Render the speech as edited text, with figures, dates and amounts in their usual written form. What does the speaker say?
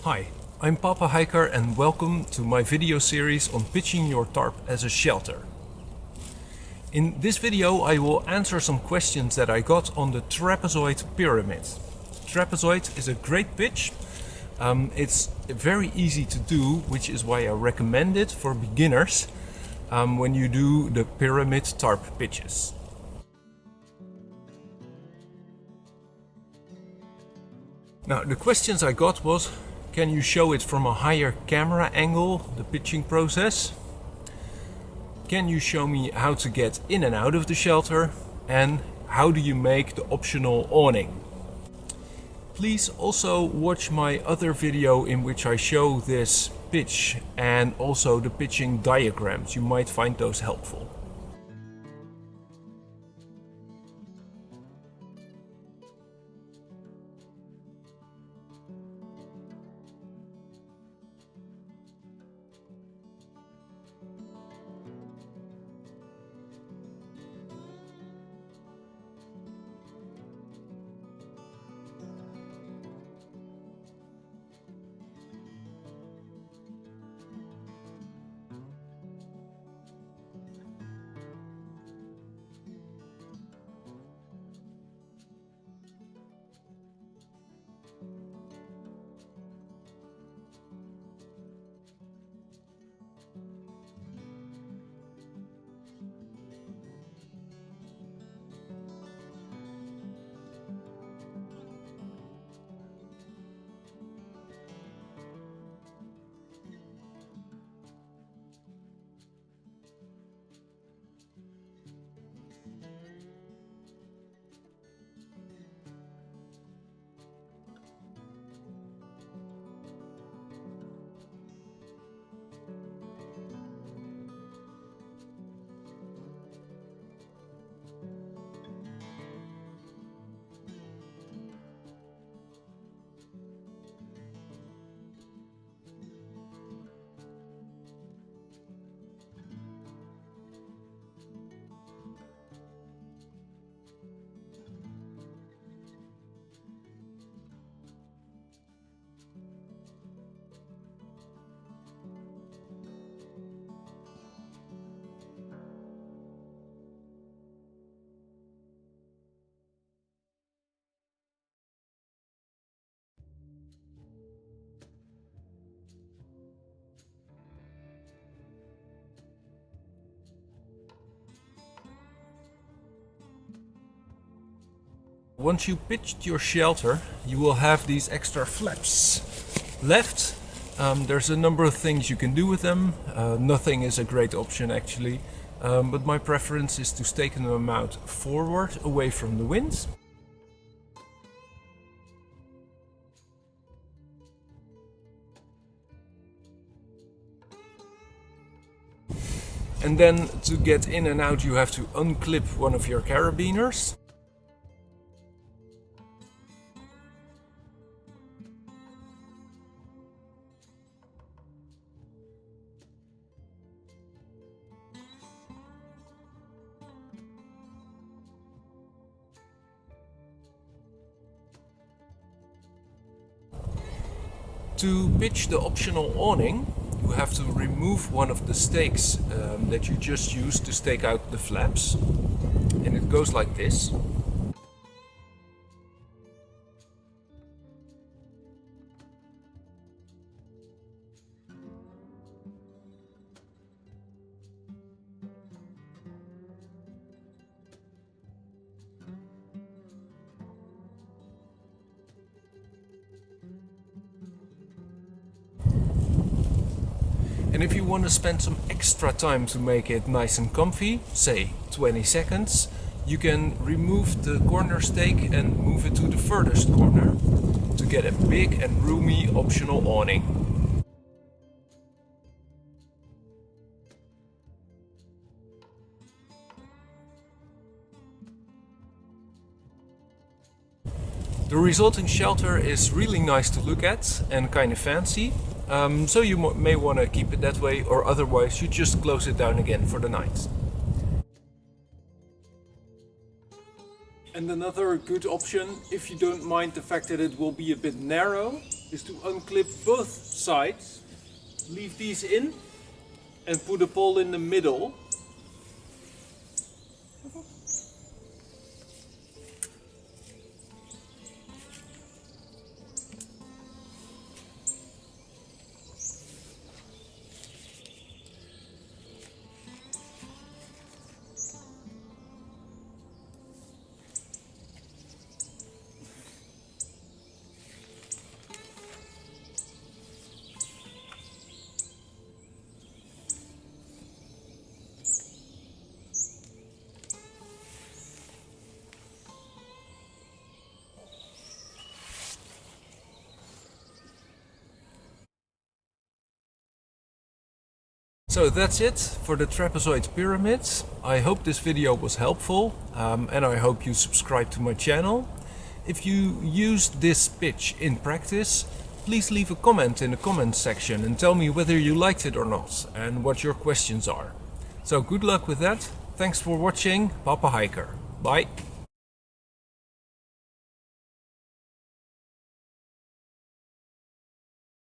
Hi, I'm Papa Hiker and welcome to my video series on pitching your tarp as a shelter. In this video I will answer some questions that I got on the trapezoid pyramid. Trapezoid is a great pitch. It's very easy to do, which is why I recommend it for beginners when you do the pyramid tarp pitches. Now the questions I got was, can you show it from a higher camera angle, the pitching process? Can you show me how to get in and out of the shelter? And how do you make the optional awning? Please also watch my other video in which I show this pitch and also the pitching diagrams. You might find those helpful. Once you pitched your shelter, you will have these extra flaps left. There's a number of things you can do with them. Nothing is a great option actually, but my preference is to stake them out forward away from the wind. And then to get in and out you have to unclip one of your carabiners. To pitch the optional awning, you have to remove one of the stakes that you just used to stake out the flaps. And it goes like this. And if you want to spend some extra time to make it nice and comfy, say 20 seconds, you can remove the corner stake and move it to the furthest corner to get a big and roomy optional awning. The resulting shelter is really nice to look at and kind of fancy. So you may want to keep it that way, or otherwise you just close it down again for the night. And another good option, if you don't mind the fact that it will be a bit narrow, is to unclip both sides, leave these in and put a pole in the middle. So that's it for the trapezoid pyramids. I hope this video was helpful and I hope you subscribe to my channel. If you used this pitch in practice, please leave a comment in the comments section and tell me whether you liked it or not and what your questions are. So good luck with that. Thanks for watching. Papa Hiker. Bye.